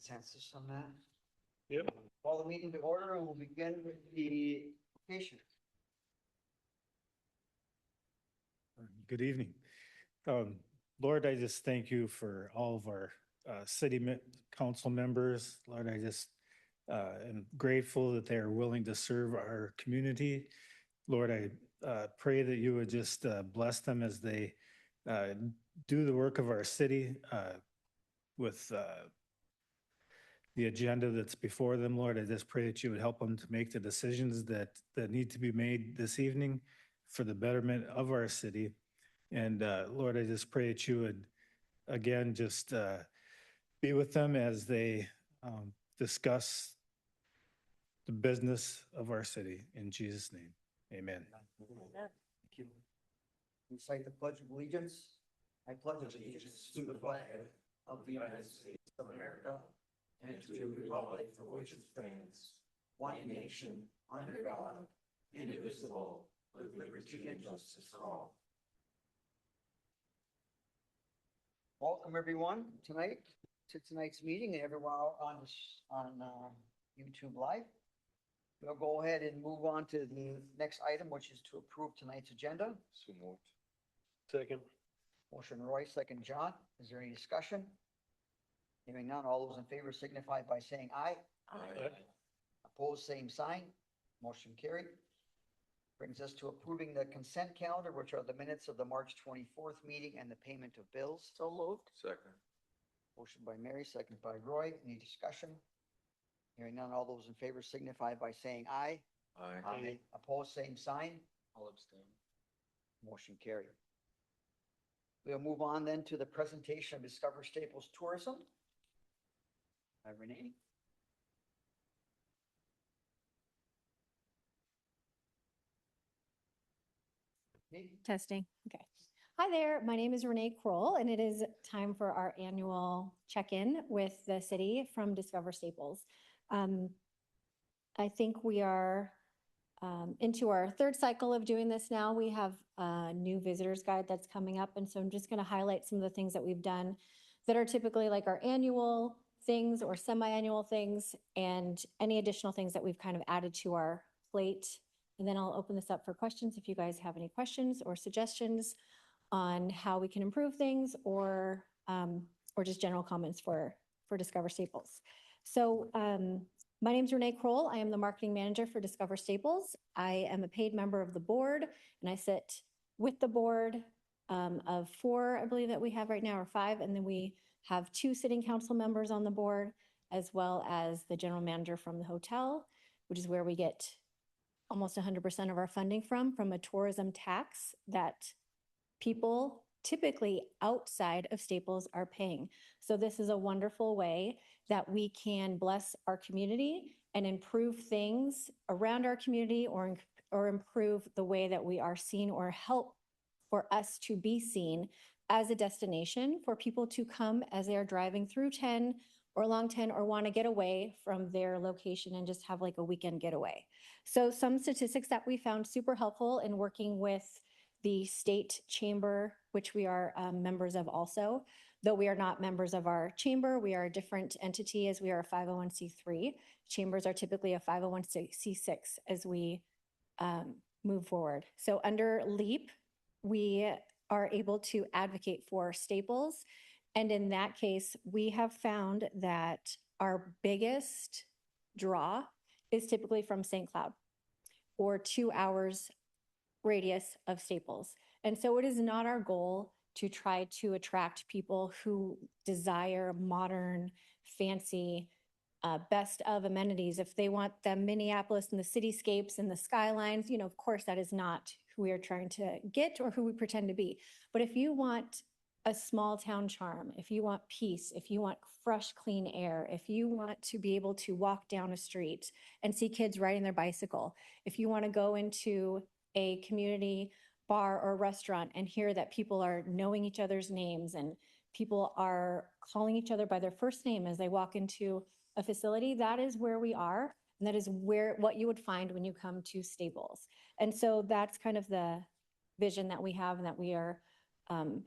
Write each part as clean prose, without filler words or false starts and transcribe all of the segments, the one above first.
Consensus on that? Yep. Call the meeting to order and we'll begin with the patient. Good evening. Lord, I just thank you for all of our council members. Lord, I just am grateful that they are willing to serve our community. Lord, I pray that you would just bless them as they do the work of our city with the agenda that's before them. Lord, I just pray that you would help them to make the decisions that need to be made this evening for the betterment of our city. And Lord, I just pray that you would, again, just be with them as they discuss the business of our city. In Jesus' name, amen. Thank you. Recite the Pledge of Allegiance. I pledge allegiance to the flag of the United States of America and to the republic for which it stands, one nation, under God, indivisible, with liberty and justice for all. Welcome everyone tonight to tonight's meeting and everyone on YouTube Live. We'll go ahead and move on to the next item, which is to approve tonight's agenda. So moved. Second. Motion Roy, second John. Is there any discussion? Hearing none, all those in favor signify by saying aye. Aye. Opposed, same sign. Motion carried. Brings us to approving the consent calendar, which are the minutes of the March 24th meeting and the payment of bills. So moved. Second. Motion by Mary, second by Roy. Any discussion? Hearing none, all those in favor signify by saying aye. Aye. Opposed, same sign. I'll abstain. Motion carried. We'll move on then to the presentation of Discover Staples Tourism. Renee. Testing. Okay. Hi there. My name is Renee Kroll, and it is time for our annual check-in with the city from Discover Staples. I think we are into our third cycle of doing this now. We have a new visitors guide that's coming up, and so I'm just going to highlight some of the things that we've done that are typically like our annual things or semi-annual things, and any additional things that we've kind of added to our plate. And then I'll open this up for questions if you guys have any questions or suggestions on how we can improve things, or just general comments for Discover Staples. So my name is Renee Kroll. I am the marketing manager for Discover Staples. I am a paid member of the board, and I sit with the board of 4, I believe that we have right now, or 5, and then we have 2 sitting council members on the board, as well as the general manager from the hotel, which is where we get almost 100% of our funding from a tourism tax that people typically outside of Staples are paying. So this is a wonderful way that we can bless our community and improve things around our community, or improve the way that we are seen, or help for us to be seen as a destination for people to come as they are driving through 10 or along 10, or want to get away from their location and just have like a weekend getaway. So some statistics that we found super helpful in working with the state chamber, which we are members of also. Though we are not members of our chamber, we are a different entity as we are a 501c3. Chambers are typically a 501c6 as we move forward. So under LEAP, we are able to advocate for Staples. And in that case, we have found that our biggest draw is typically from St. Cloud, or 2 hours radius of Staples. And so it is not our goal to try to attract people who desire modern, fancy, best of amenities. If they want the Minneapolis and the cityscapes and the skylines, of course, that is not who we are trying to get or who we pretend to be. But if you want a small town charm, if you want peace, if you want fresh, clean air, if you want to be able to walk down a street and see kids riding their bicycle, if you want to go into a community bar or restaurant and hear that people are knowing each other's names and people are calling each other by their first name as they walk into a facility, that is where we are. And that is what you would find when you come to Staples. And so that's kind of the vision that we have and that we are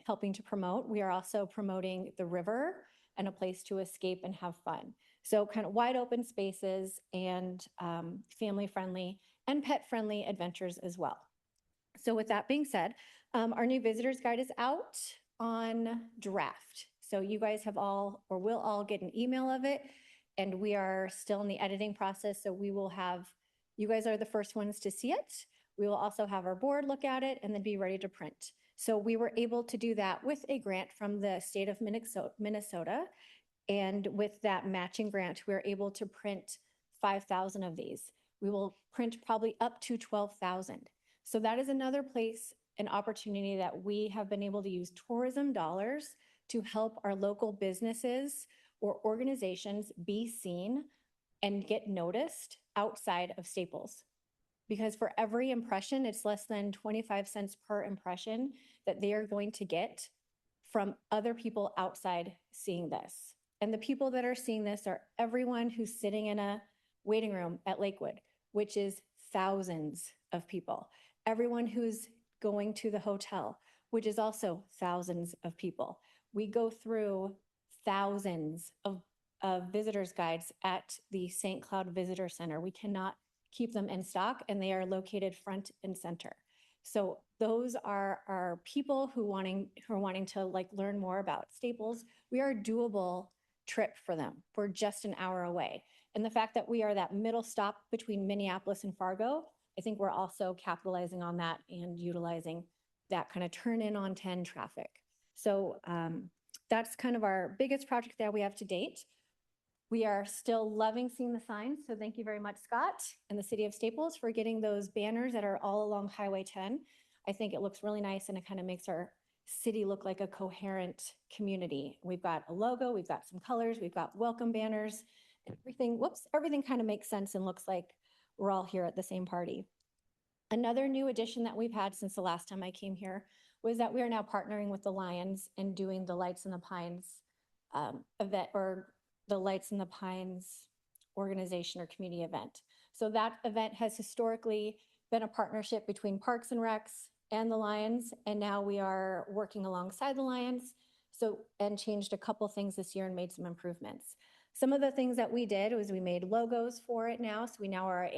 helping to promote. We are also promoting the river and a place to escape and have fun. So kind of wide open spaces and family friendly and pet friendly adventures as well. So with that being said, our new visitors guide is out on draft. So you guys have all, or will all get an email of it. And we are still in the editing process. So we will have, you guys are the first ones to see it. We will also have our board look at it and then be ready to print. So we were able to do that with a grant from the state of Minnesota. And with that matching grant, we're able to print 5,000 of these. We will print probably up to 12,000. So that is another place, an opportunity that we have been able to use tourism dollars to help our local businesses or organizations be seen and get noticed outside of Staples. Because for every impression, it's less than 25 cents per impression that they are going to get from other people outside seeing this. And the people that are seeing this are everyone who's sitting in a waiting room at Lakewood, which is thousands of people. Everyone who's going to the hotel, which is also thousands of people. We go through thousands of visitors guides at the St. Cloud Visitor Center. We cannot keep them in stock, and they are located front and center. So those are our people who are wanting to like learn more about Staples. We are a doable trip for them. We're just an hour away. And the fact that we are that middle stop between Minneapolis and Fargo, I think we're also capitalizing on that and utilizing that kind of turn in on 10 traffic. So that's kind of our biggest project that we have to date. We are still loving seeing the signs. So thank you very much, Scott, and the city of Staples for getting those banners that are all along Highway 10. I think it looks really nice and it kind of makes our city look like a coherent community. We've got a logo, we've got some colors, we've got welcome banners, and everything kind of makes sense and looks like we're all here at the same party. Another new addition that we've had since the last time I came here was that we are now partnering with the Lions and doing the Lights in the Pines event, or the Lights in the Pines organization or community event. So that event has historically been a partnership between Parks and Recs and the Lions, and now we are working alongside the Lions. And changed a couple things this year and made some improvements. Some of the things that we did was we made logos for it now. So we now are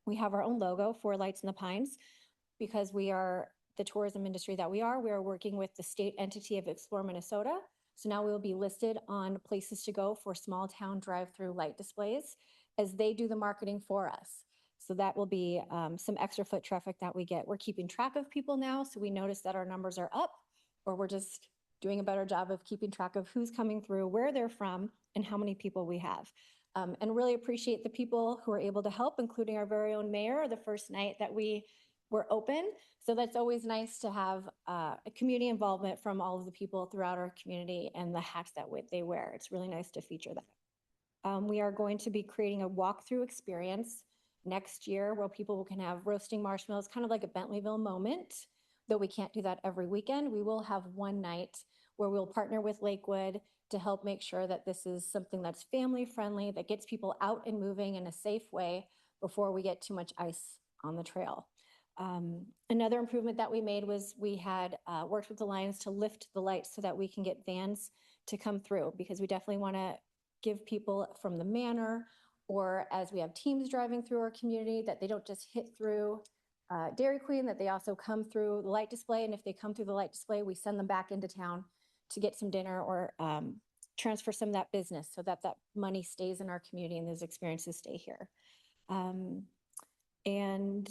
we have our own logo for Lights in the Pines because we are the tourism industry that we are working with the state entity of Explore Minnesota. So now we will be listed on places to go for small town drive-through light displays as they do the marketing for us. So that will be some extra foot traffic that we get. We're keeping track of people now. So we notice that our numbers are up, or we're just doing a better job of keeping track of who's coming through, where they're from, and how many people we have. And really appreciate the people who are able to help, including our very own mayor, the first night that we were open. So that's always nice to have a community involvement from all of the people throughout our community and the hats that they wear. It's really nice to feature that. We are going to be creating a walkthrough experience next year where people can have roasting marshmallows, kind of like a Bentleyville moment. Though we can't do that every weekend, we will have one night where we'll partner with Lakewood to help make sure that this is something that's family friendly, that gets people out and moving in a safe way before we get too much ice on the trail. Another improvement that we made was we had worked with the Lions to lift the lights so that we can get vans to come through, because we definitely want to give people from the manor, or as we have teams driving through our community, that they don't just hit through Dairy Queen, that they also come through the light display. And if they come through the light display, we send them back into town to get some dinner or transfer some of that business so that that money stays in our community and those experiences stay here. And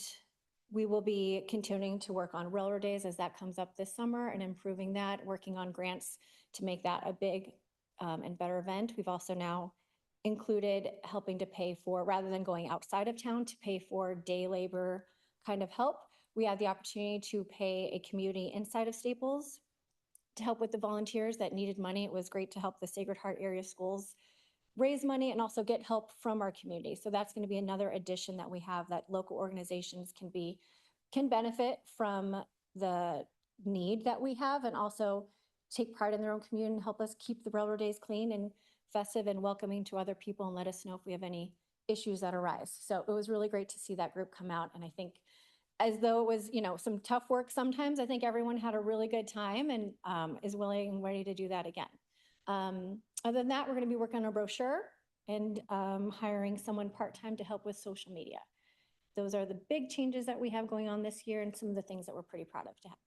we will be continuing to work on Railroad Days as that comes up this summer and improving that, working on grants to make that a big and better event. We've also now included helping to pay for, rather than going outside of town, to pay for day labor kind of help. We had the opportunity to pay a community inside of Staples to help with the volunteers that needed money. It was great to help the Sacred Heart area schools raise money and also get help from our community. So that's going to be another addition that we have, that local organizations can benefit from the need that we have, and also take pride in their own community and help us keep the Railroad Days clean and festive and welcoming to other people, and let us know if we have any issues that arise. So it was really great to see that group come out. And I think, as though it was, some tough work sometimes, I think everyone had a really good time and is willing and ready to do that again. Other than that, we're going to be working on a brochure and hiring someone part-time to help with social media. Those are the big changes that we have going on this year and some of the things that we're pretty proud of to have.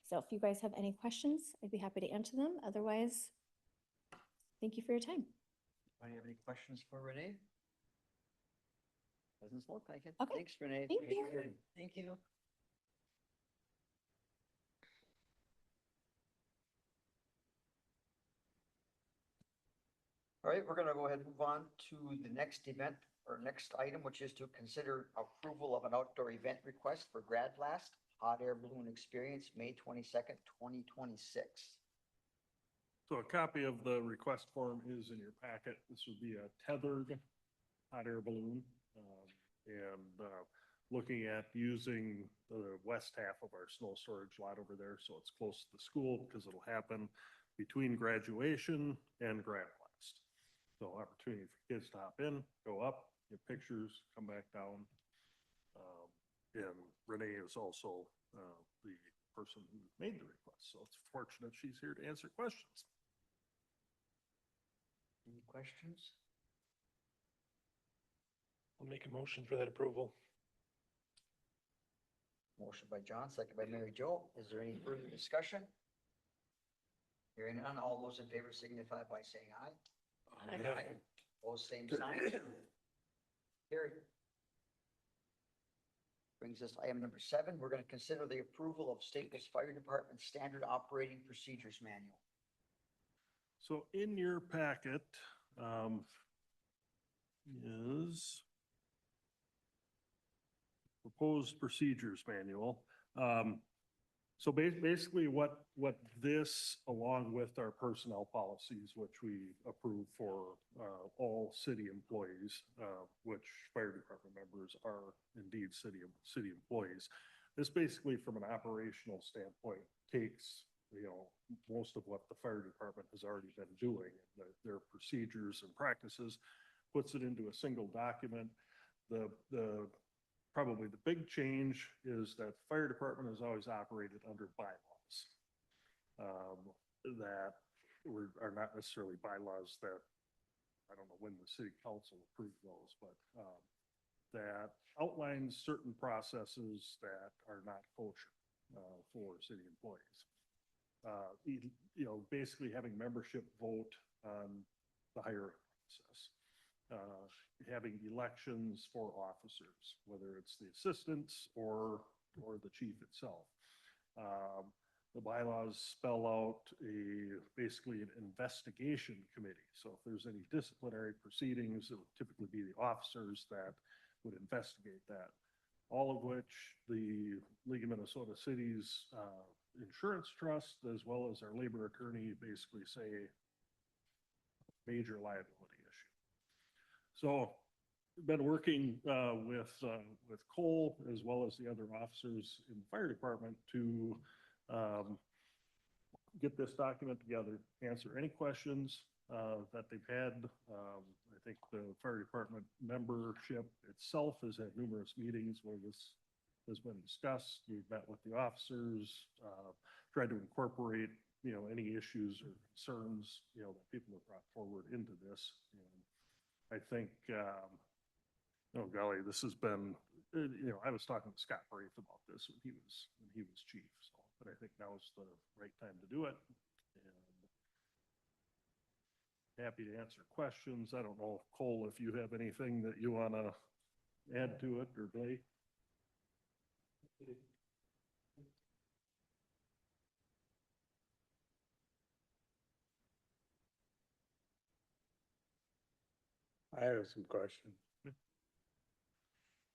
So if you guys have any questions, I'd be happy to answer them. Otherwise, thank you for your time. Anybody have any questions for Renee? Doesn't look like it. Okay. Thanks, Renee. Thank you. Thank you. All right, we're gonna go ahead and move on to the next event or next item, which is to consider approval of an outdoor event request for Grad Blast Hot Air Balloon Experience, May 22nd, 2026. So a copy of the request form is in your packet. This would be a tethered hot air balloon. Looking at using the west half of our snow storage lot over there, so it's close to the school because it'll happen between graduation and Grad Blast. So opportunity for kids to hop in, go up, get pictures, come back down. And Renee is also the person who made the request, so it's fortunate she's here to answer questions. Any questions? I'll make a motion for that approval. Motion by John, second by Mary Jo. Is there any further discussion? Hearing none, all those in favor signify by saying aye. Aye. Opposed, same sign. Carried. Brings us to item number 7. We're going to consider the approval of Staples Fire Department Standard Operating Procedures Manual. So in your packet is proposed procedures manual. So basically what this, along with our personnel policies, which we approve for all city employees, which fire department members are indeed city employees. This basically, from an operational standpoint, takes, most of what the fire department has already been doing, their procedures and practices, puts it into a single document. Probably the big change is that the fire department has always operated under bylaws that are not necessarily bylaws that, I don't know when the city council approved those, but that outlines certain processes that are not kosher for city employees. Basically having membership vote on the hiring process. Having elections for officers, whether it's the assistants or the chief itself. The bylaws spell out basically an investigation committee. So if there's any disciplinary proceedings, it would typically be the officers that would investigate that. All of which the League of Minnesota Cities Insurance Trust, as well as our labor attorney, basically say major liability issue. So been working with Cole as well as the other officers in the fire department to get this document together, answer any questions that they've had. I think the fire department membership itself has had numerous meetings where this has been discussed. We've met with the officers, tried to incorporate, any issues or concerns, that people have brought forward into this. And I think, oh golly, this has been, I was talking to Scott Braith about this when he was chief. So, but I think now is the right time to do it. And happy to answer questions. I don't know, Cole, if you have anything that you want to add to it, or Blake. I have some questions.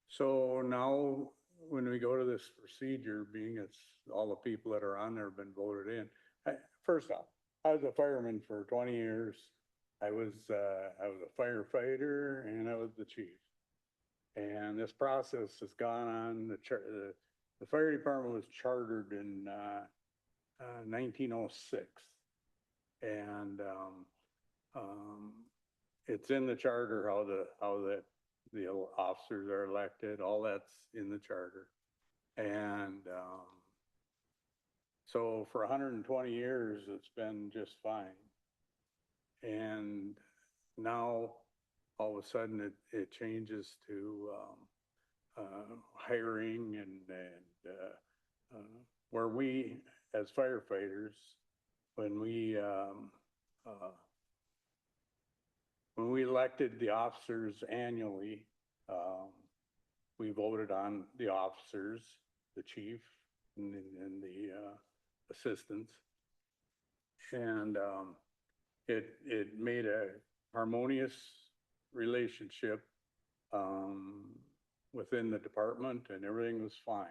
So now, when we go to this procedure, being it's all the people that are on there have been voted in. First off, I was a fireman for 20 years. I was a firefighter and I was the chief. And this process has gone on. The fire department was chartered in 1906, and it's in the charter how the officers are elected. All that's in the charter, and so for 120 years it's been just fine. And now, all of a sudden, it changes to, hiring where we, as firefighters, when we, when we elected the officers annually, we voted on the officers, the chief and the assistants. And it made a harmonious relationship within the department, and everything was fine.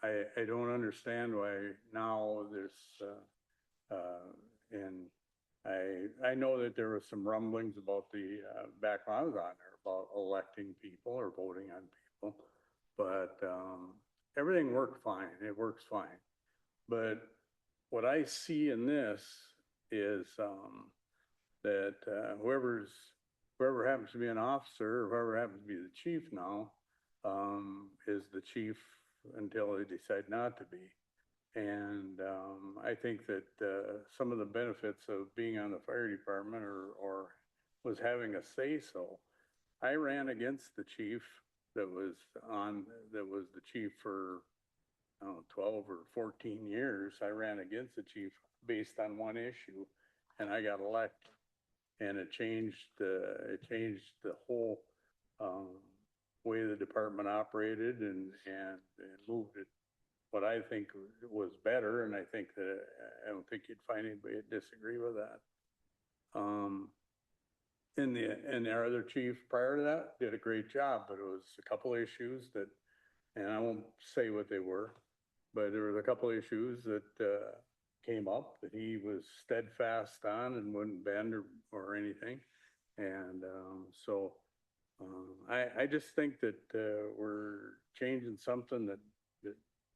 I don't understand why now there's, and I know that there was some rumblings about the, back when I was on there, about electing people or voting on people. But, everything worked fine. It works fine. But what I see in this is, that, whoever happens to be an officer, or whoever happens to be the chief now, is the chief until they decide not to be. And I think that some of the benefits of being on the fire department or was having a say-so. I ran against the chief that was the chief for, I don't know, 12 or 14 years. I ran against the chief based on one issue, and I got elected. And it changed the whole way the department operated and moved it what I think was better, and I think that I don't think you'd find anybody that disagree with that. And our other chief prior to that did a great job, but it was a couple issues that, and I won't say what they were, but there was a couple issues that came up that he was steadfast on and wouldn't bend or anything. And I just think that we're changing something that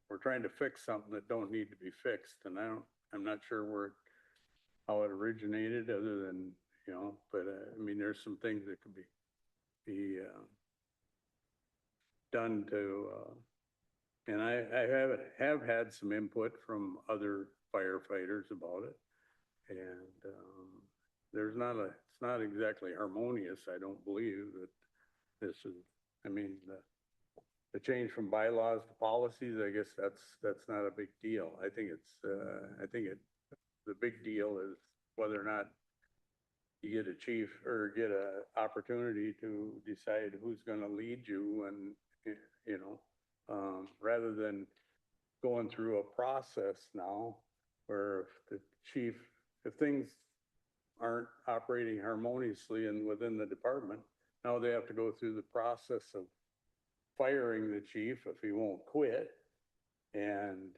we're trying to fix something that don't need to be fixed. And I'm not sure how it originated other than, but I mean, there's some things that could be done to, and I have had some input from other firefighters about it. And it's not exactly harmonious. I don't believe that this is, I mean, the change from bylaws to policies, I guess that's not a big deal. I think the big deal is whether or not you get a chief or get a opportunity to decide who's going to lead you, and rather than going through a process now where if things aren't operating harmoniously and within the department, now they have to go through the process of firing the chief if he won't quit, and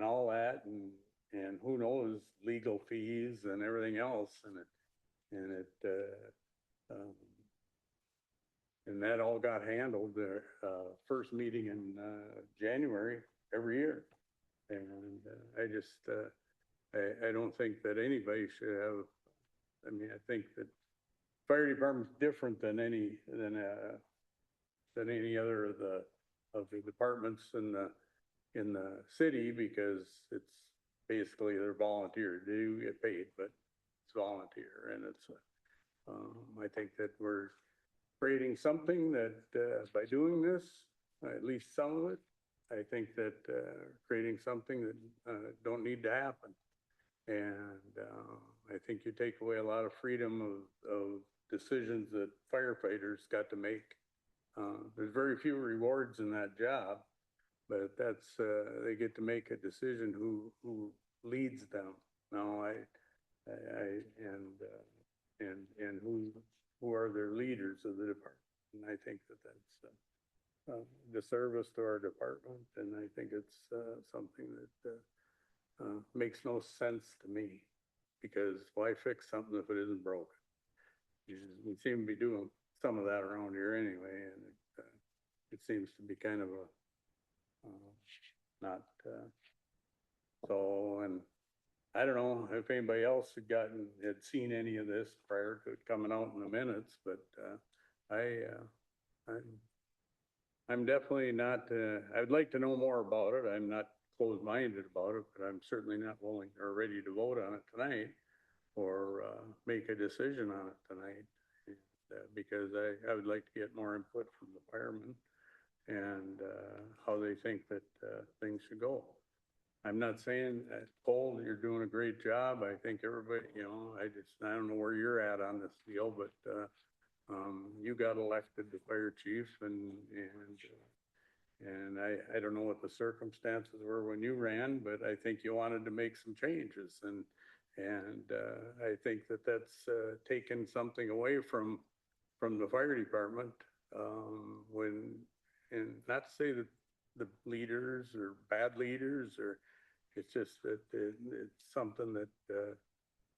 all that, and who knows, legal fees and everything else, and that all got handled the first meeting in January every year. And I don't think that anybody should have, I mean, I think that fire department's different than any other of the departments in the city, because it's basically they're volunteer. They do get paid, but it's volunteer. And it's I think that we're creating something that by doing this, at least some of it, I think that creating something that don't need to happen. And I think you take away a lot of freedom of decisions that firefighters got to make. There's very few rewards in that job, but that's they get to make a decision who leads them. Now and who are their leaders of the department. And I think that's the service to our department, and I think it's something that makes no sense to me, because why fix something if it isn't broken? We seem to be doing some of that around here anyway, and it seems to be kind of a not so. And I don't know if anybody else had seen any of this prior to it coming out in the minutes, but I'm definitely not. I'd like to know more about it. I'm not closed-minded about it, but I'm certainly not willing or ready to vote on it tonight. make a decision on it tonight. Because I would like to get more input from the firemen and, how they think that, things should go. I'm not saying that Cole, you're doing a great job. I think everybody, I don't know where you're at on this deal, but, you got elected the fire chief and I don't know what the circumstances were when you ran, but I think you wanted to make some changes and I think that that's, taken something away from the fire department, and not to say that the leaders are bad leaders, or it's just that it's something that,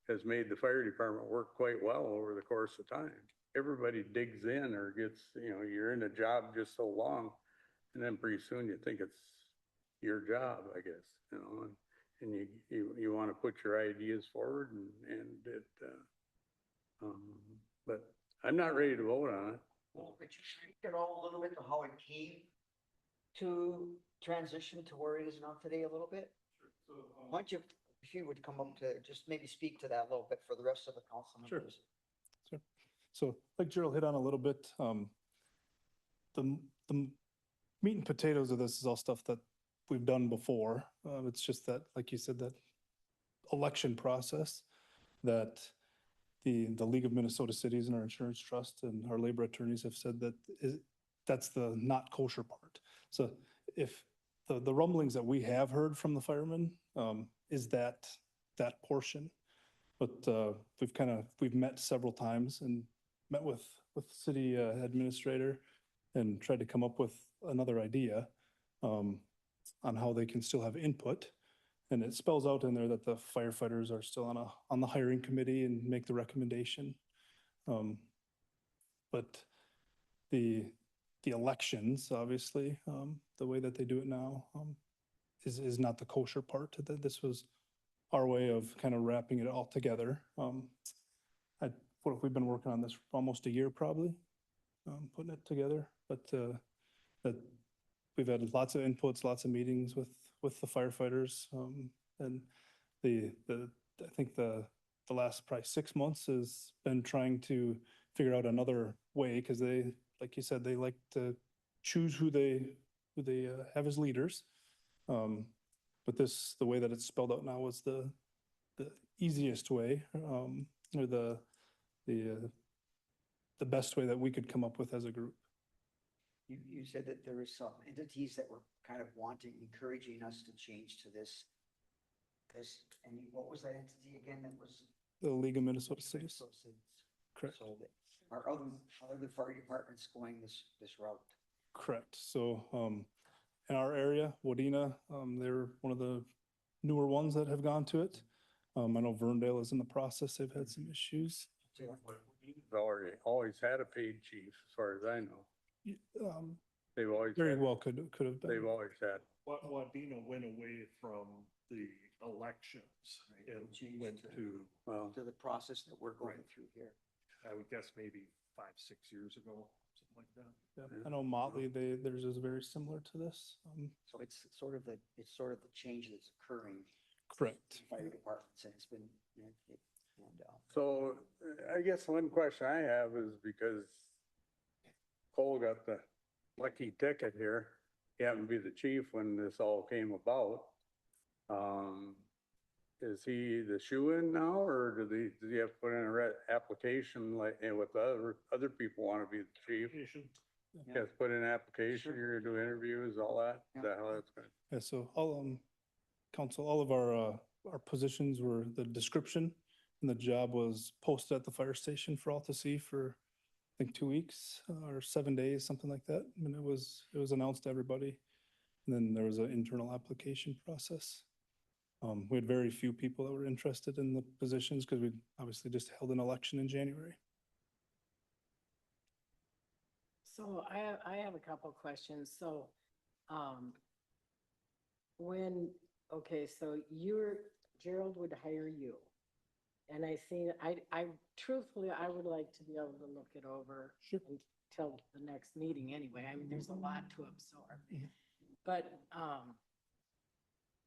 has made the fire department work quite well over the course of time. Everybody digs in or gets, you're in a job just so long, and then pretty soon you think it's your job, I guess, and you want to put your ideas forward and it, but I'm not ready to vote on it. Well, could you speak at all a little bit to how it came to transition to where it is now today a little bit? Why don't you, if you would come up to, just maybe speak to that a little bit for the rest of the council Sure. members. Sure. So like Gerald hit on a little bit, the meat and potatoes of this is all stuff that we've done before. It's just that, like you said, that election process that the League of Minnesota Cities and our insurance trust and our labor attorneys have said that that's the not kosher part. So if the rumblings that we have heard from the firemen, is that portion. But we've met several times and met with the city administrator and tried to come up with another idea on how they can still have input. And it spells out in there that the firefighters are still on the hiring committee and make the recommendation. But the elections, obviously, the way that they do it now is not the kosher part. That this was our way of kind of wrapping it all together. We've been working on this for almost a year, probably, putting it together. But that we've had lots of inputs, lots of meetings with the firefighters, and I think the last probably 6 months has been trying to figure out another way, because they, like you said, they like to choose who they have as leaders. But the way that it's spelled out now was the easiest way, or the best way that we could come up with as a group. You said that there was some entities that were kind of encouraging us to change to this, and what was that entity again that was? The League of Minnesota Cities. Minnesota Cities. Correct. So that are other fire departments going this route? Correct. So, in our area, Wadena, they're one of the newer ones that have gone to it. I know Verndale is in the process. They've had some issues. We've always had a paid chief, as far as I know. They've always. Very well could have been. They've always had. Wadena went away from the elections and Changed went to, Well, To the process that we're going Right. through here. I would guess maybe 5-6 years ago, something like that. Yeah. I know Motley, theirs is very similar to this. So it's sort of the change that's occurring. Correct. in Fire departments, and it's been, so I guess one question I have is because Cole got the lucky ticket here, he happened to be the chief when this all came about. Is he the shoe-in now, or does he have to put in a application like, and with other people want to be the chief? He has to put in an application, Sure. you're gonna do interviews, all that? Is that how that's going? Yeah, so all of our positions were, the description and the job was posted at the fire station for all to see for, I think, 2 weeks or 7 days, something like that. And it was announced to everybody. And then there was an internal application process. We had very few people that were interested in the positions because we obviously just held an election in January. So I have a couple of questions. So, so Gerald would hire you. And I truthfully, I would like to be able to look it over Sure. until the next meeting anyway. I mean, there's a lot to absorb. Mhm. But,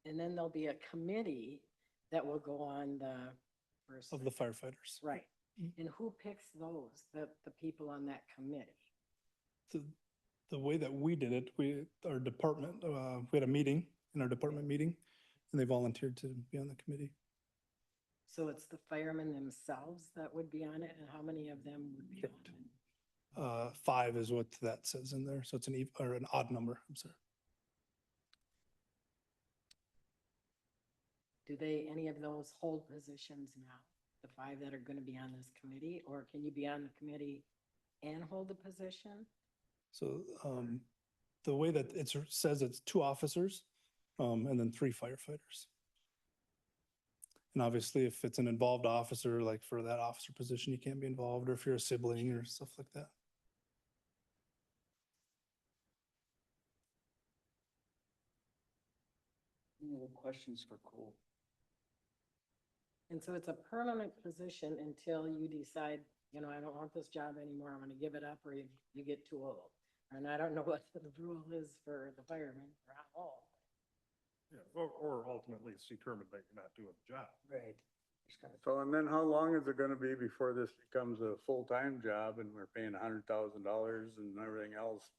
and then there'll be a committee that will go on person? Of the firefighters. Right. And who picks those, the people on that committee? The way that we did it, our department, we had a meeting, in our department meeting, and they volunteered to be on the committee. So it's the firemen themselves that would be on it, and how many of them would be on it? 5 is what that says in there, so it's or an odd number, I'm sorry. Do they, any of those hold positions now? The 5 that are gonna be on this committee, or can you be on the committee and hold the position? So, the way that it says it's 2 officers, and then 3 firefighters. And obviously, if it's an involved officer, like for that officer position, you can't be involved, or if you're a sibling or stuff like that. Any other questions for Cole? And so it's a permanent position until you decide, you know, I don't want this job anymore, I'm gonna give it up, or you get too old. And I don't know what the rule is for the firemen, for how old. Yeah, or ultimately it's determined that you're not doing the job. Right. Just kind of, So, and then how long is it gonna be before this becomes a full-time job and we're paying $100,000 and everything else?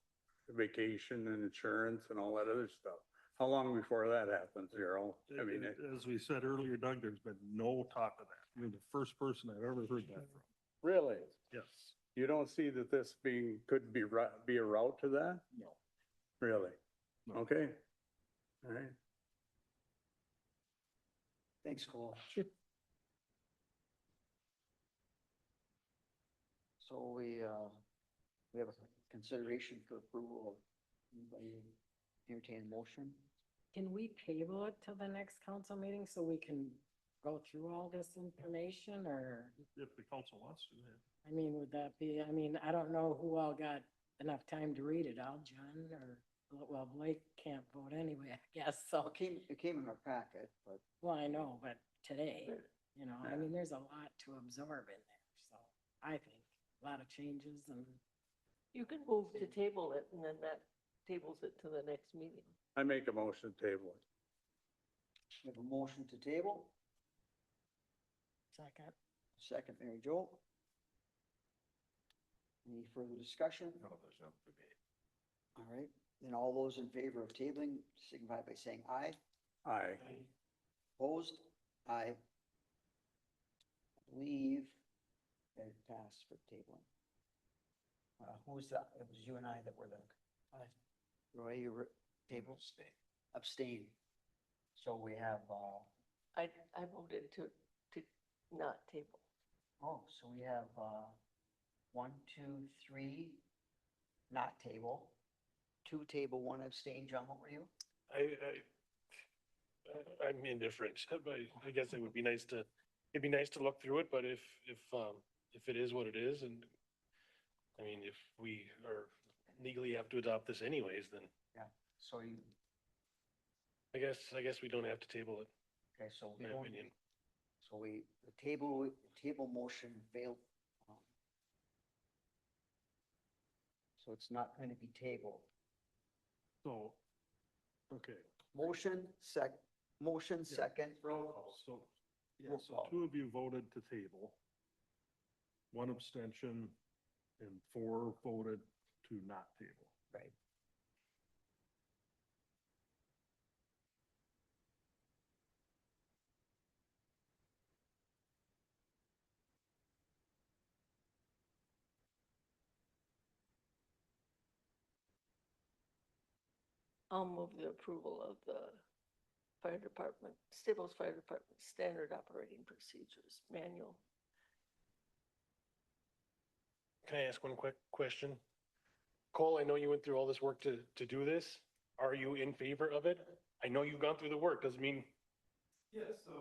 Vacation and insurance and all that other stuff. How long before that happens, Gerald? I mean, As we said earlier, Doug, there's been no talk of that. You're the first person I've ever heard that from. really? Yes. You don't see that this could be a route to that? No. Really? No. Okay. All right. thanks, Cole. Sure. So we have a consideration for approval of, anybody entertain a motion? Can we table it till the next council meeting so we can go through all this information, or, If the council wants to, yeah. I mean, would that be, I mean, I don't know who all got enough time to read it all, John, or, well, Blake can't vote anyway, I guess, so. It came in our packet, but Well, I know, but today, you know, I mean, there's a lot to absorb in there, so I think a lot of changes and. You can move to table it and then that tables it to the next meeting. I make a motion to table it. we have a motion to table. Second. Second, Mary Jo. Any further discussion? No, there's not for me. All right, then all those in favor of tabling signify by saying aye. Aye. Opposed? Aye. I believe it passed for tabling. Who was that? It was you and I that were the, Roy, you were table? Abstain. So we have, I voted to not table. oh, so we have, 1, 2, 3, not table. 2 table, 1 abstain. John, what were you? I'm indifferent, but I guess it would be nice to, it'd be nice to look through it, but if it is what it is, and I mean, if we are legally have to adopt this anyways, then So you, I guess we don't have to table it, okay, so we in my don't, opinion. so the table motion failed. So it's not going to be tabled. So, okay. Motion second. Roll call. So, yeah, Roll so call. 2 of you voted to table. 1 abstention and 4 voted to not table. Right. I'll move the approval of the fire department, Staples Fire Department Standard Operating Procedures Manual. Can I ask one quick question? Cole, I know you went through all this work to do this. Are you in favor of it? I know you've gone through the work, doesn't mean, Yeah, so,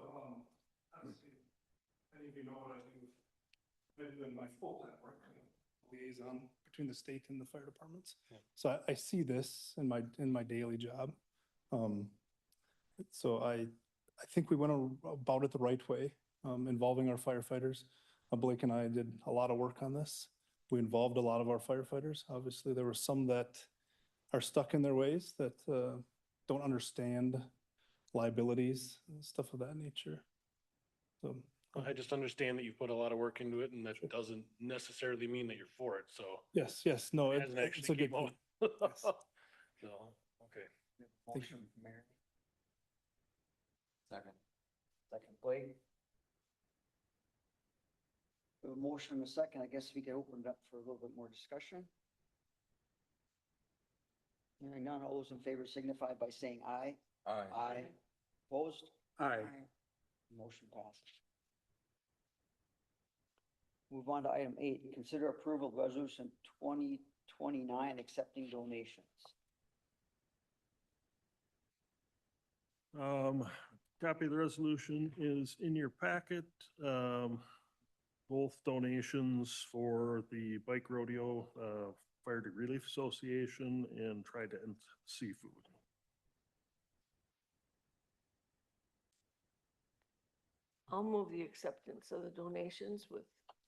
obviously, many of you know what I do. I've been my full-time work, liaison between the state and the fire departments. Yeah. So I see this in my daily job. So I think we went about it the right way, involving our firefighters. Blake and I did a lot of work on this. We involved a lot of our firefighters. Obviously, there were some that are stuck in their ways that don't understand liabilities and stuff of that nature. So I just understand that you've put a lot of work into it and that doesn't necessarily mean that you're for it, so. Yes, yes, no, It it- hasn't it's actually a good came out. point. Yes. So, okay. Motion from Mary. Second. Second, Blake. We have a motion and a second. I guess we could open it up for a little bit more discussion. Hearing none, all those in favor signify by saying aye. Aye. Opposed? Aye. Motion passes. Move on to item 8, consider approval of resolution 2029 accepting donations. Copy of the resolution is in your packet. Both donations for the Bike Rodeo, Fire Relief Association and Trident Seafood. I'll move the acceptance of the donations with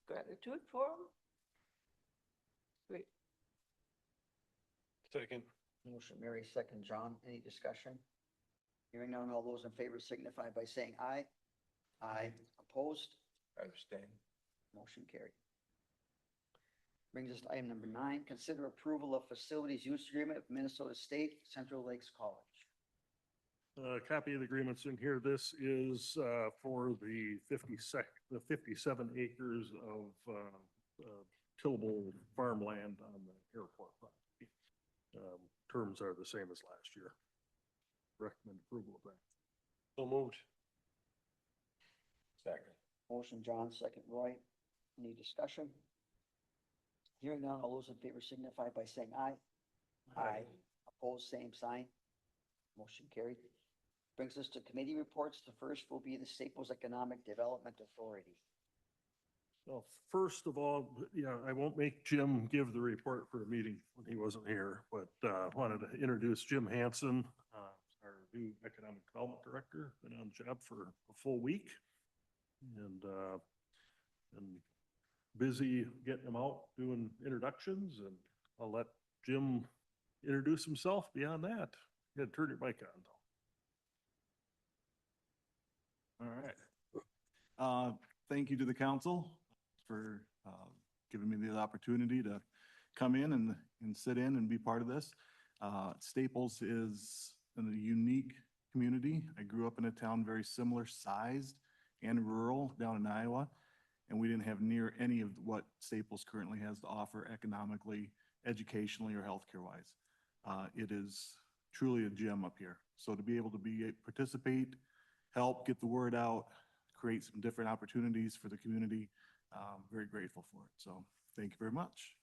gratitude for them. Great. Second. Motion Mary, second John. Any discussion? Hearing none, all those in favor signify by saying aye. Aye. Opposed? Abstain. Motion carried. Brings us to item number 9, consider approval of facilities use agreement with Minnesota State Central Lakes College. Copy of the agreements in here. This is for the 57 acres of tillable farmland on the airport property. Terms are the same as last year. Recommend approval of that. So moved. Second. Motion John, second Roy. Any discussion? Hearing none, all those in favor signify by saying aye. Aye. Opposed, same sign. Motion carried. Brings us to committee reports. The first will be the Staples Economic Development Authority. Well, first of all, I won't make Jim give the report for the meeting when he wasn't here, but wanted to introduce Jim Hansen, our new Economic Development Director, been on the job for a full week. And busy getting him out, doing introductions, and I'll let Jim introduce himself beyond that. You gotta turn your mic on, though. All right. Thank you to the council for giving me the opportunity to come in and sit in and be part of this. Staples is a unique community. I grew up in a town very similar sized and rural down in Iowa, and we didn't have near any of what Staples currently has to offer economically, educationally, or healthcare wise. It is truly a gem up here. So to be able to participate, help get the word out, create some different opportunities for the community, very grateful for it. So thank you very much.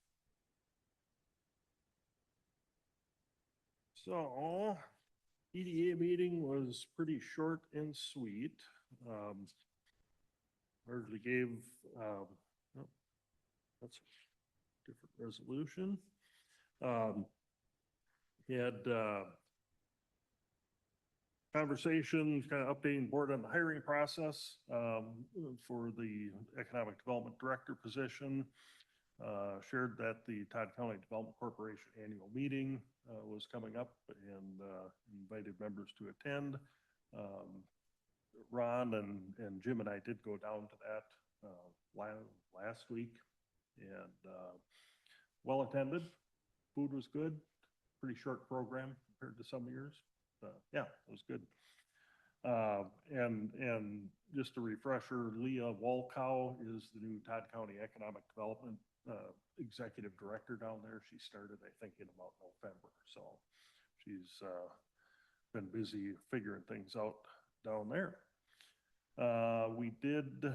So, EDA meeting was pretty short and sweet. Largely gave, oh, that's a different resolution. Had conversations, kind of updating board on the hiring process for the Economic Development Director position. Shared that the Todd County Development Corporation annual meeting was coming up and invited members to attend. Ron and Jim and I did go down to that last week, and well attended. Food was good. Pretty short program compared to some years. Yeah, it was good. And just a refresher, Leah Walkow is the new Todd County Economic Development Executive Director down there. She started, I think, in about November. So she's been busy figuring things out down there. We did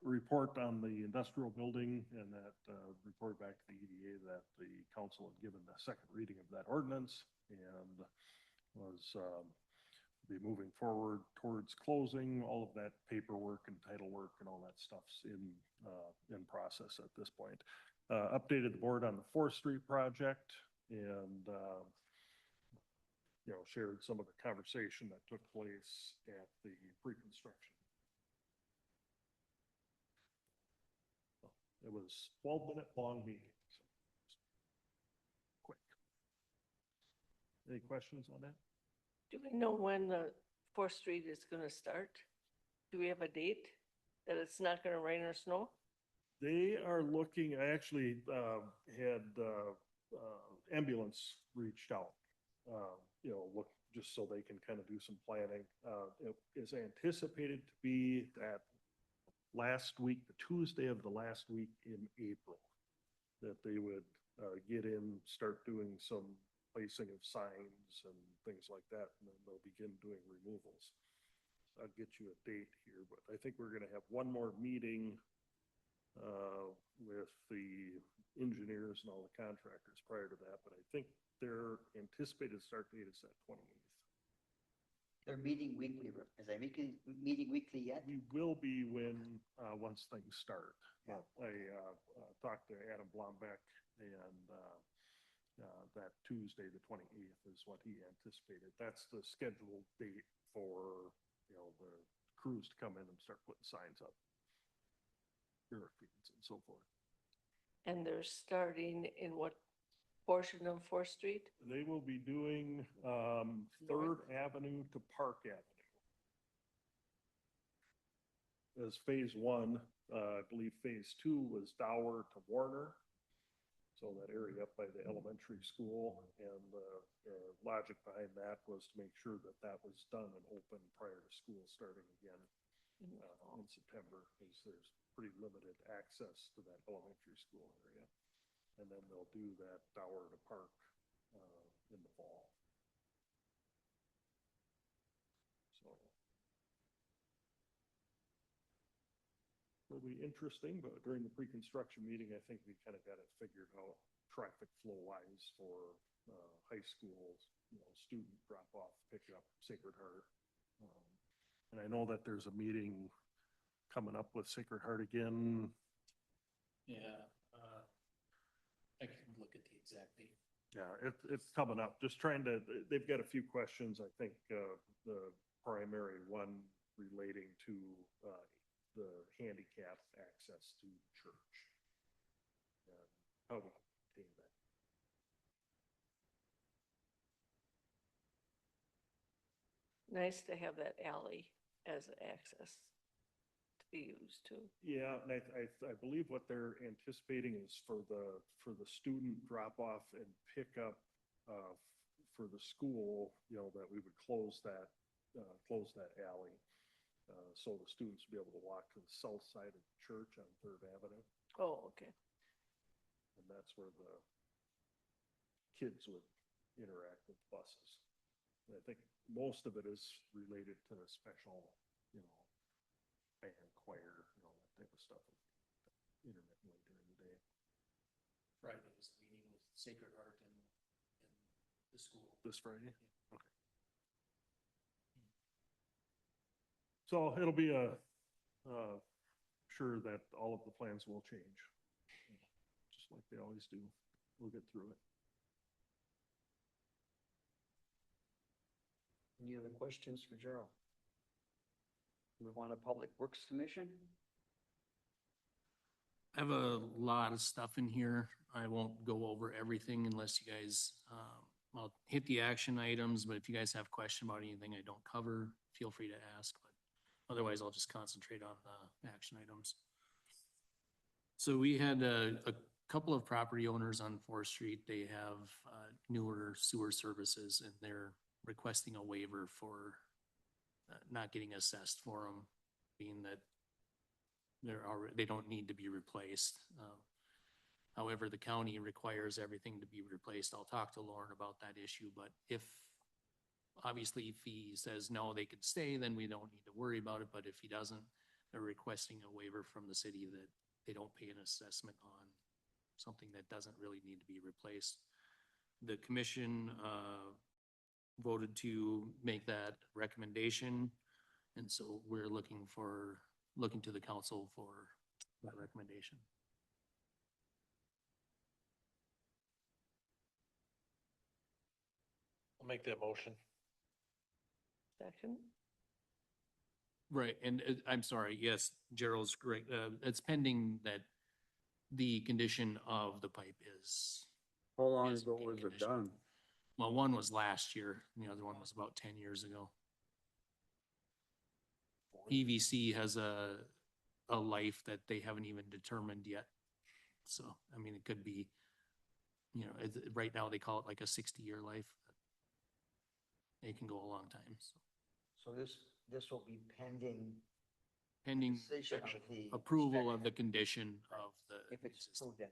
report on the industrial building, and that report back to the EDA that the council had given the second reading of that ordinance and was be moving forward towards closing. All of that paperwork and title work and all that stuff's in process at this point. Updated the board on the 4th Street project and shared some of the conversation that took place at the pre-construction. It was 12-minute long meeting. So quick. Any questions on that? Do we know when the 4th Street is gonna start? Do we have a date that it's not gonna rain or snow? They are looking, I actually, had, ambulance reached out. Look, just so they can kind of do some planning. It is anticipated to be that last week, the Tuesday of the last week in April, that they would, get in, start doing some placing of signs and things like that, and then they'll begin doing removals. I'll get you a date here, but I think we're gonna have one more meeting with the engineers and all the contractors prior to that, but I think their anticipated start date is that 28th. They're meeting weekly. Is they meeting weekly yet? We will be when, once things start. Yeah. I talked to Adam Blombeck, and that Tuesday, the 28th is what he anticipated. That's the scheduled date for, the crews to come in and start putting signs up. Barricades and so forth. And they're starting in what portion of Fourth Street? They will be doing, Third Avenue to Park Avenue. As phase one, I believe phase two was Dower to Warner. So that area up by the elementary school, and the logic behind that was to make sure that that was done and open prior to school starting again in September, because there's pretty limited access to that elementary school area. And then they'll do that Dower to Park in the fall. So it'll be interesting, but during the pre-construction meeting, I think we kind of got it figured out traffic flow wise for high schools, student drop off, pick up, Sacred Heart. And I know that there's a meeting coming up with Sacred Heart again. Yeah, I can look at the exact date. Yeah, it's coming up. Just trying to, they've got a few questions. I think the primary one relating to the handicap access to church. And how we contain that. Nice to have that alley as access to be used too. Yeah, and I believe what they're anticipating is for the student drop off and pick up for the school, that we would close that alley. So the students would be able to walk to the south side of the church on Third Avenue. Oh, okay. And that's where the kids would interact with buses. And I think most of it is related to the special, band, choir, that type of stuff intermittently during the day. Friday was the meeting with Sacred Heart and the school. This Friday? Okay. So it'll be sure that all of the plans will change, just like they always do. We'll get through it. Any other questions for Gerald? We want a Public Works Commission? I have a lot of stuff in here. I won't go over everything unless you guys, I'll hit the action items, but if you guys have question about anything I don't cover, feel free to ask, but otherwise I'll just concentrate on the action items. So we had a couple of property owners on Fourth Street. They have newer sewer services, and they're requesting a waiver for not getting assessed for them, being that they don't need to be replaced. However, the county requires everything to be replaced. I'll talk to Lauren about that issue, but if obviously if he says no, they could stay, then we don't need to worry about it. But if he doesn't, they're requesting a waiver from the city that they don't pay an assessment on something that doesn't really need to be replaced. The commission voted to make that recommendation, and so we're looking to the council for that recommendation. I'll make that motion. Second? Right, and I'm sorry, yes, Gerald's correct. It's pending that the condition of the pipe is, How long Yes, ago in was it condition. done? well, one was last year, and the other one was about 10 years ago. 4 PVC has a life that they haven't even determined yet. So, I mean, it could be, right now they call it like a 60-year life. It can go a long time, so. So this will be pending Pending decision of the. approval of the inspection. condition of the. If it's approved, then.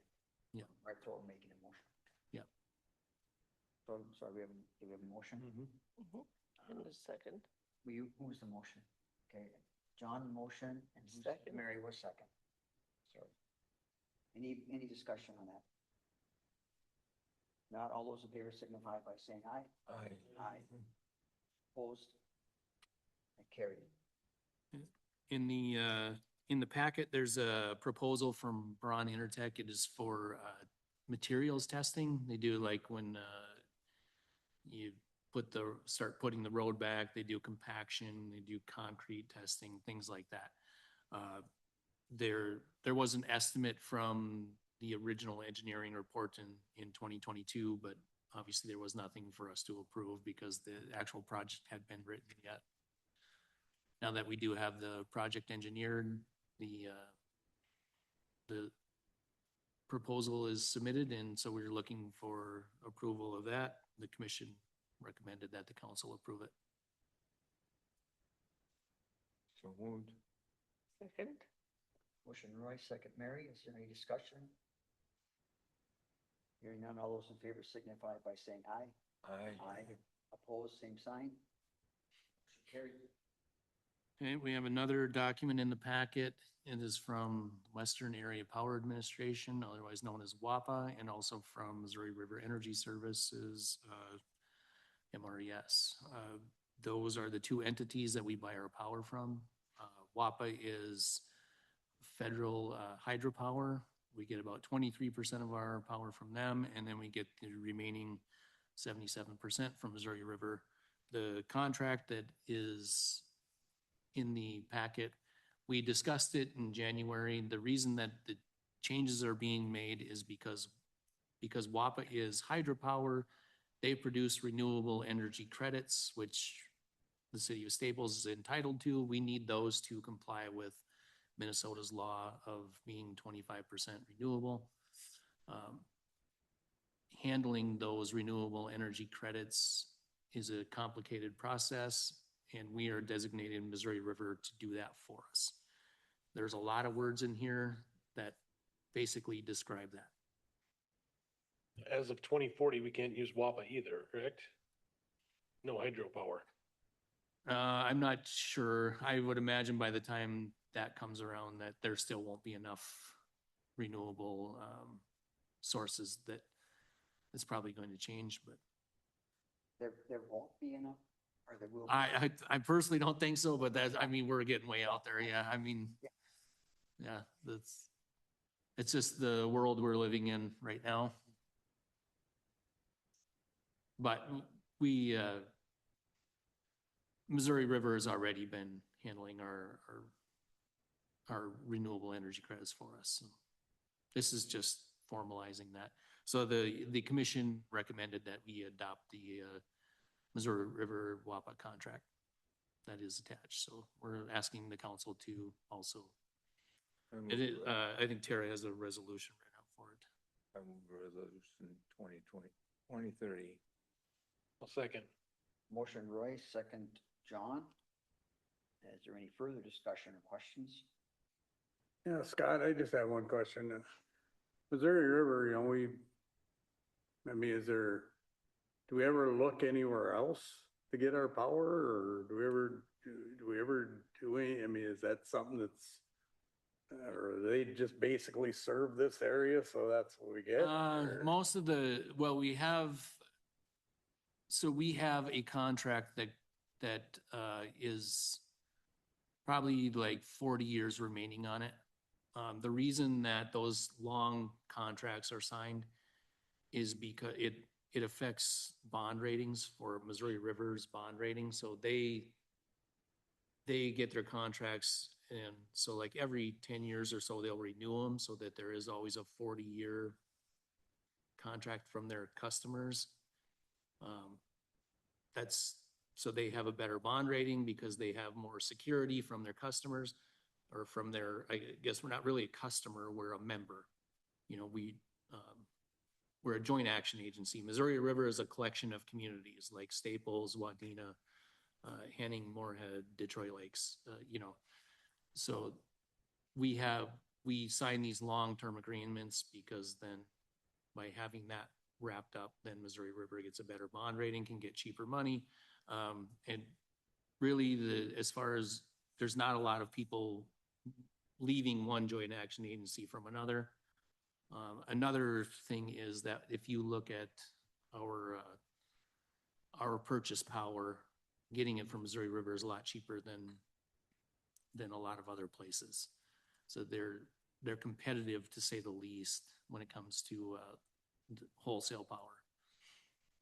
Yeah. Right, so we're making a motion. Yeah. So, sorry, do we have a motion? In a second. Who's the motion? Okay, John motion and Second. Mary was second. So, any discussion on that? Not all those in favor signify by saying aye. Aye. Aye. Opposed? And carried. In the packet, there's a proposal from Braun Intertech. It is for, materials testing. They do like when, you start putting the road back, they do compaction, they do concrete testing, things like that. There was an estimate from the original engineering report in 2022, but obviously there was nothing for us to approve because the actual project had been written yet. Now that we do have the project engineered, the proposal is submitted, and so we're looking for approval of that. The commission recommended that the council approve it. So moved. Second. Motion Roy, second Mary. Is there any discussion? Hearing none, all those in favor signify by saying aye. Aye. Opposed, same sign. Motion carried. Okay, we have another document in the packet. It is from Western Area Power Administration, otherwise known as WAPA, and also from Missouri River Energy Services, MRES. Those are the two entities that we buy our power from. WAPA is federal hydropower. We get about 23% of our power from them, and then we get the remaining 77% from Missouri River. The contract that is in the packet, we discussed it in January. The reason that the changes are being made is because WAPA is hydropower. They produce renewable energy credits, which the city of Staples is entitled to. We need those to comply with Minnesota's law of being 25% renewable. Handling those renewable energy credits is a complicated process, and we are designating Missouri River to do that for us. There's a lot of words in here that basically describe that. As of 2040, we can't use WAPA either, correct? No hydropower. I'm not sure. I would imagine by the time that comes around that there still won't be enough renewable sources that it's probably going to change, but There won't be enough, or there will be? I personally don't think so, but we're getting way out there. Yeah, yeah, it's just the world we're living in right now. But Missouri River has already been handling our renewable energy credits for us. So this is just formalizing that. So the commission recommended that we adopt the Missouri River WAPA contract that is attached. So we're asking the council to also. I think Tara has a resolution right out for it. I move resolution 2030. I'll second. Motion Roy, second John. Is there any further discussion or questions? Yeah, Scott, I just have one question. Missouri River, do we ever look anywhere else to get our power, or do we ever do any, is that something that's, or they just basically serve this area, so that's what we get? Most of we have a contract that is probably like 40 years remaining on it. The reason that those long contracts are signed is because it affects bond ratings for Missouri River's bond rating. So they get their contracts, and so like every 10 years or so, they'll renew them so that there is always a 40-year contract from their customers. so they have a better bond rating because they have more security from their customers or from their, I guess we're not really a customer, we're a member. You know, we're a joint action agency. Missouri River is a collection of communities like Staples, Wadena, Henning, Moorhead, Detroit Lakes, you know. So we sign these long-term agreements because then by having that wrapped up, then Missouri River gets a better bond rating, can get cheaper money. And really as far as there's not a lot of people leaving one joint action agency from another. Another thing is that if you look at our purchase power, getting it from Missouri River is a lot cheaper than a lot of other places. So they're competitive to say the least when it comes to wholesale power.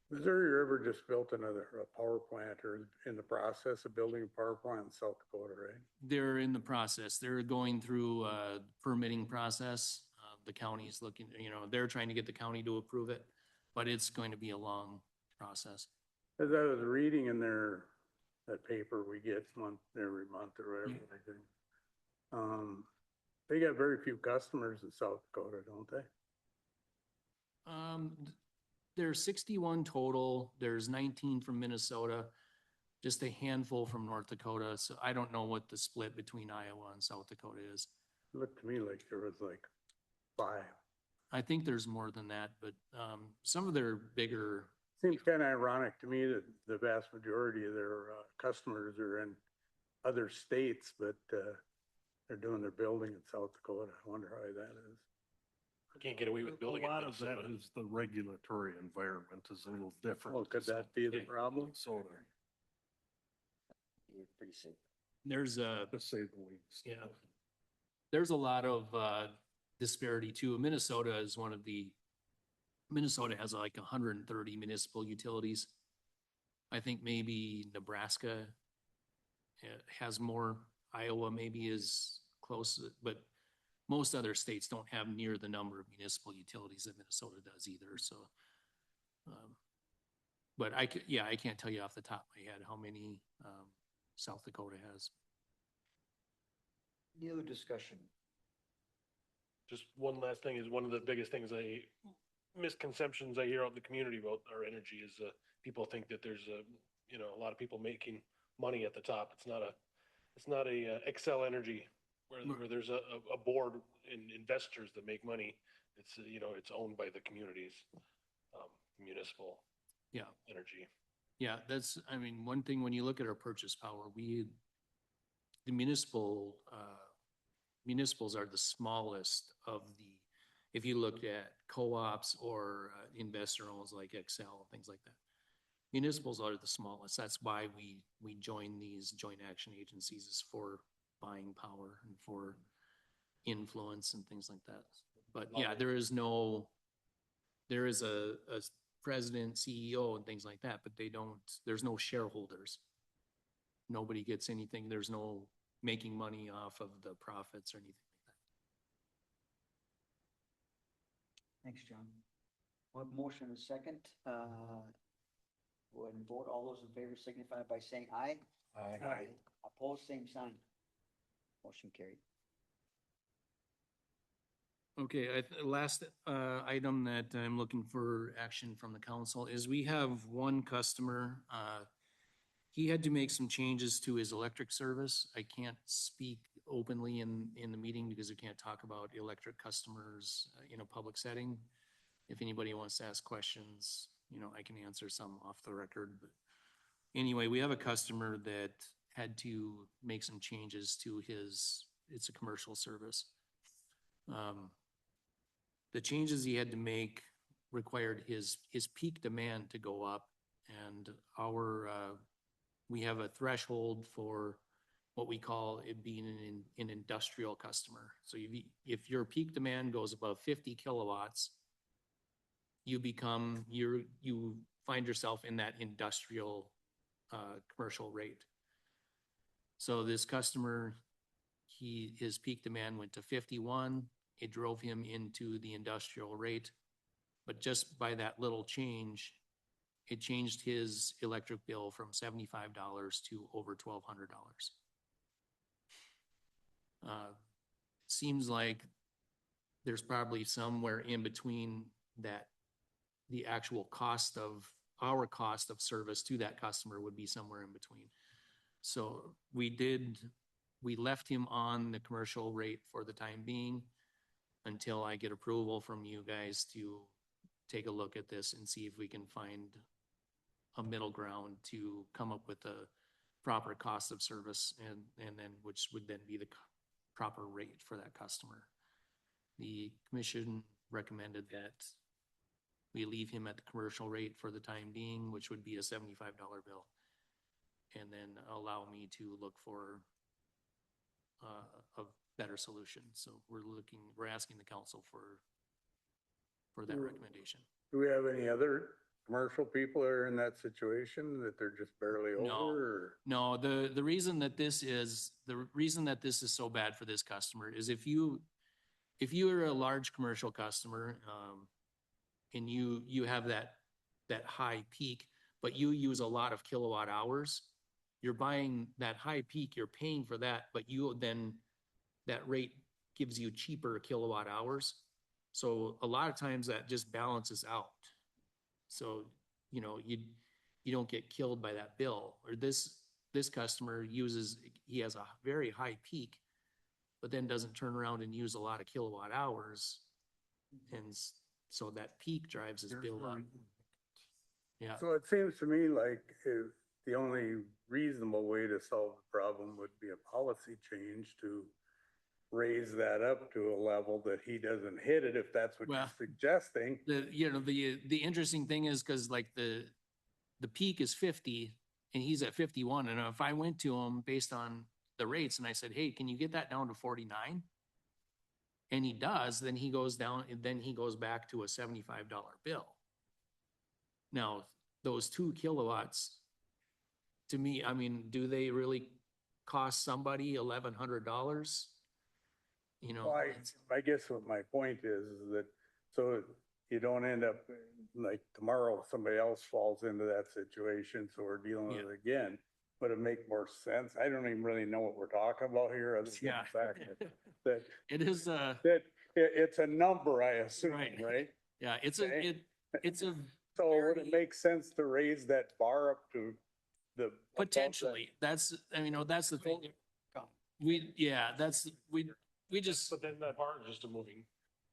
Missouri River just built another power plant or in the process of building a power plant in South Dakota, right? They're in the process. They're going through a permitting process. The county is looking, you know, they're trying to get the county to approve it, but it's going to be a long process. As I was reading in that paper we get every month or whatever, I think. They got very few customers in South Dakota, don't they? There's 61 total. There's 19 from Minnesota, just a handful from North Dakota. So I don't know what the split between Iowa and South Dakota is. It looked to me like there was like 5. I think there's more than that, but some of their bigger. Seems kind of ironic to me that the vast majority of their customers are in other states, but they're doing their building in South Dakota. I wonder how that is. Can't get away with building A it. lot of that is the regulatory environment is a little different. Well, could that be the Okay. problem? So, You're pretty safe. There's a, to say the least. yeah, there's a lot of disparity too. Minnesota is Minnesota has like 130 municipal utilities. I think maybe Nebraska has more. Iowa maybe is close, but most other states don't have near the number of municipal utilities that Minnesota does either. So, but I can't tell you off the top of my head how many South Dakota has. Any other discussion? Just one last thing is one of the biggest things misconceptions I hear out in the community about our energy is people think that there's a lot of people making money at the top. It's not a Excel Energy where there's a board and investors that make money. It's it's owned by the communities, municipal energy. Yeah, I mean, one thing when you look at our purchase power, the municipals are the smallest of if you looked at co-ops or investor owns like Excel, things like that. Municipals are the smallest. That's why we join these joint action agencies, is for buying power and for influence and things like that. But yeah, there is a president, CEO and things like that, but there's no shareholders. Nobody gets anything. There's no making money off of the profits or anything like that. Thanks, John. One motion and a second. Go ahead and vote. All those in favor signify by saying aye. Aye. Opposed, same sign. Motion carried. Okay, last item that I'm looking for action from the council is we have one customer. He had to make some changes to his electric service. I can't speak openly in the meeting because we can't talk about electric customers in a public setting. If anybody wants to ask questions, I can answer some off the record. But anyway, we have a customer that had to make some changes to it's a commercial service. The changes he had to make required his peak demand to go up, and we have a threshold for what we call it being an industrial customer. So if your peak demand goes above 50 kilowatts, you find yourself in that industrial commercial rate. So this customer, his peak demand went to 51. It drove him into the industrial rate. But just by that little change, it changed his electric bill from $75 to over $1,200. Seems like there's probably somewhere in between that, the actual cost of, our cost of service to that customer would be somewhere in between. So we left him on the commercial rate for the time being until I get approval from you guys to take a look at this and see if we can find a middle ground to come up with a proper cost of service and then, which would then be the proper rate for that customer. The commission recommended that we leave him at the commercial rate for the time being, which would be a $75 bill. And then allow me to look for a better solution. So we're asking the council for that recommendation. Do we have any other commercial people that are in that situation that they're just barely No. over? Or? No, the reason that this is so bad for this customer is if you are a large commercial customer, and you have that high peak, but you use a lot of kilowatt hours, you're buying that high peak, you're paying for that, but that rate gives you cheaper kilowatt hours. So a lot of times that just balances out. So, you know, you don't get killed by that bill. Or this customer he has a very high peak, but then doesn't turn around and use a lot of kilowatt hours. And so that peak drives his bill up. Yeah. So it seems to me like the only reasonable way to solve the problem would be a policy change to raise that up to a level that he doesn't hit it, if that's what Well, you're suggesting. The interesting thing is, cause like the peak is 50 and he's at 51. And if I went to him based on the rates and I said, hey, can you get that down to 49? And he does, then he goes down, and then he goes back to a $75 bill. Now, those 2 kilowatts, to me, I mean, do they really cost somebody $1,100? You know, Well, I guess what my point is that, so you don't end up like tomorrow, somebody else falls into that situation, so we're dealing with it again. But it make more sense. I don't even really know what we're talking about here, other than Yeah. the fact that it is it's a number, I assume, Right. right? yeah, it's Okay. it's a So would it make sense to raise that bar up to the? above that? potentially, that's the thing. We just, But then that part is just a moving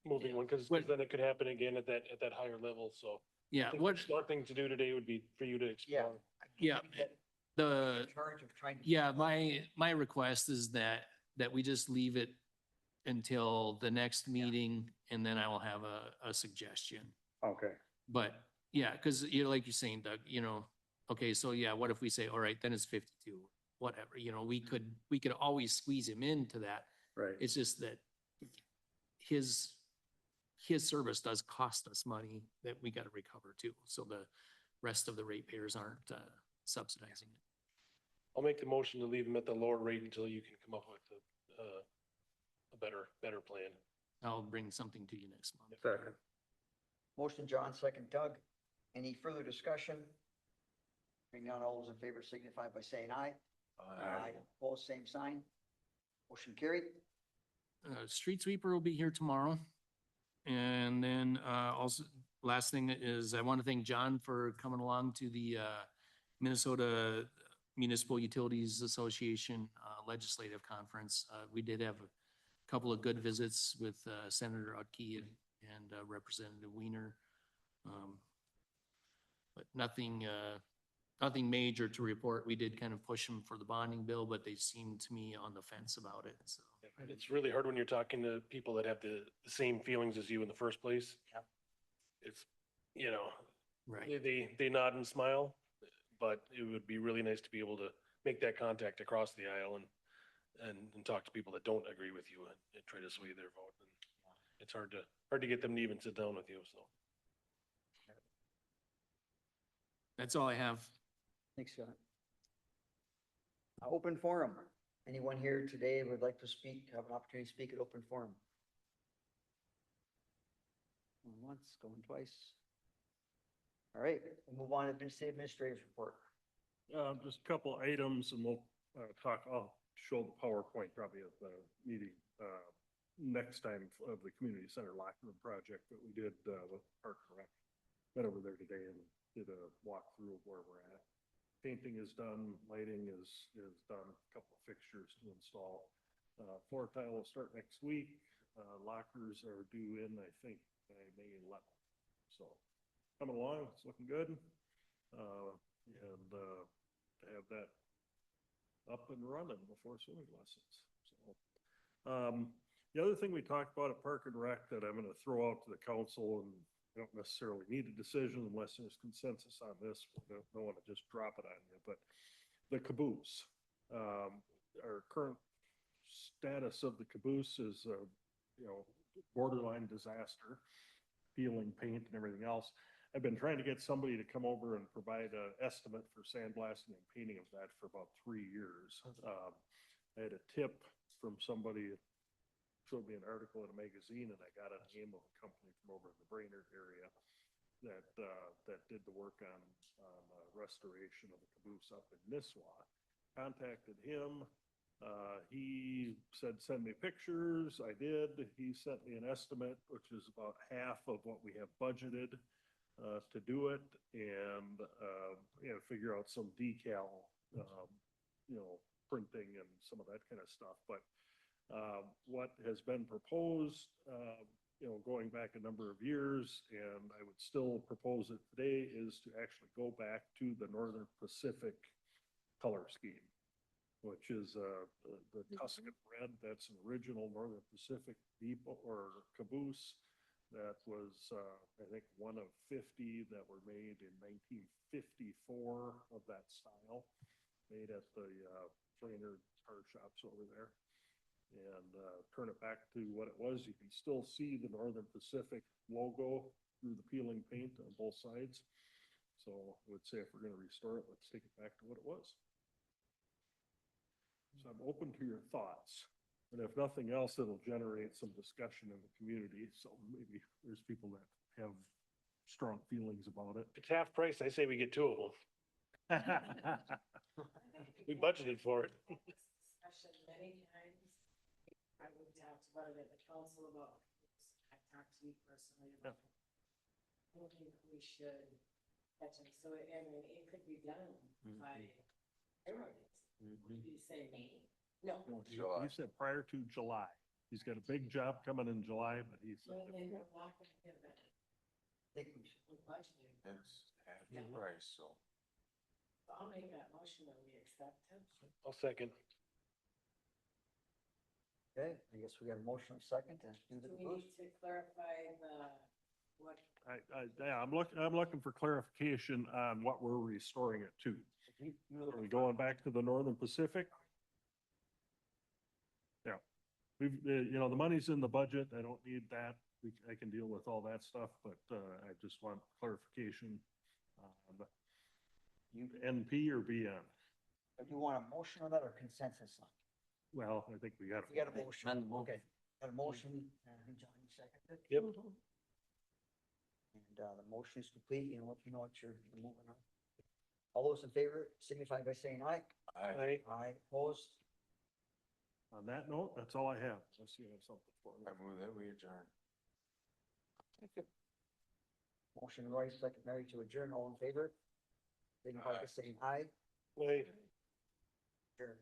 one, because What- then it could happen again at that higher level, so. yeah, I think what, the smart thing to do today would be for you to explore. yeah, the, In charge of trying to. yeah, my request is that we just leave it until the next meeting, and then I will have a suggestion. Okay, But yeah, because like you're saying, Doug, okay, so yeah, what if we say, all right, then it's 52, whatever, we could always squeeze him into that. right. It's just that his service does cost us money that we got to recover too. So the rest of the ratepayers aren't subsidizing it. I'll make the motion to leave them at the lower rate until you can come up with a better plan. I'll bring something to you next month. Second. Motion John, second Doug. Any further discussion? Hearing none, all those in favor signify by saying aye. Opposed, same sign. Motion carried. Street sweeper will be here tomorrow. And then also, last thing is I want to thank John for coming along to the Minnesota Municipal Utilities Association Legislative Conference. We did have a couple of good visits with Senator Utke and Representative Wiener. But nothing major to report. We did kind of push them for the bonding bill, but they seemed to me on the fence about it, so. It's really hard when you're talking to people that have the same feelings as you in the first place. Yep. It's, Right. they nod and smile, but it would be really nice to be able to make that contact across the aisle and talk to people that don't agree with you and try to sway their vote. And it's hard to get them to even sit down with you, so. That's all I have. Thanks, Scott. Open forum. Anyone here today would like to speak, have an opportunity to speak at open forum? Going once, going twice. All right, we'll move on to the city administrator's report. Just a couple items and we'll, I'll show the PowerPoint probably at the meeting, next time of the community center locker room project that we did, with Park and Rec. Went over there today and did a walkthrough of where we're at. Painting is done, lighting is done, a couple of fixtures to install. Floor tile will start next week. Lockers are due in, I think, by May 11th. So coming along, it's looking good. To have that up and running before swimming lessons. So, the other thing we talked about at Park and Rec that I'm gonna throw out to the council, and I don't necessarily need a decision unless there's consensus on this. I don't wanna just drop it on you, but the caboose. Our current status of the caboose is, borderline disaster, peeling paint and everything else. I've been trying to get somebody to come over and provide an estimate for sandblasting and painting of that for about 3 years. I had a tip from somebody, showed me an article in a magazine, and I got a name of a company from over in the Brainerd area that did the work on restoration of the caboose up in Nisswa. Contacted him. He said, send me pictures. I did. He sent me an estimate, which is about half of what we have budgeted to do it, and figure out some decal, printing and some of that kind of stuff. But what has been proposed, going back a number of years, and I would still propose it today, is to actually go back to the Northern Pacific color scheme, which is the Tuscan red. That's an original Northern Pacific depot or caboose. That was, I think, one of 50 that were made in 1954 of that style, made at the Brainerd car shops over there. And turn it back to what it was. You can still see the Northern Pacific logo through the peeling paint on both sides. So I would say if we're going to restore it, let's take it back to what it was. So I'm open to your thoughts. And if nothing else, it'll generate some discussion in the community. So maybe there's people that have strong feelings about it. It's half price. I say we get 2 of them. We budgeted for it. Discussion many times. I would talk about it at the council about, I talked to you personally about. I don't think we should catch them, so I mean, it could be done by everybody. Would you say May? No. He said prior to July. He's got a big job coming in July, but he said. Well, then we're not gonna get that. I think we should. We're budgeting. It's half the price, so. So I'll make that motion that we accept it. I'll second. Okay, I guess we got a motion and a second to do the Do we caboose. need to clarify what? I'm looking for clarification on what we're restoring it to. Are we going back to the Northern Pacific? Yeah, we've, the money's in the budget. I don't need that. I can deal with all that stuff, but, I just want clarification. NP or BN? Do you want a motion on that or consensus on? Well, I think we got. We got a motion. Okay, got a motion, Johnny seconded. Yep. And, the motion is complete, let me know what you're moving on. All those in favor signify by saying aye. Aye. Aye, opposed. On that note, that's all I have. Unless you have something for me. I move that we adjourn. Motion Roy, second Mary to adjourn, all in favor? Signify by saying aye. Wait. Adjourn.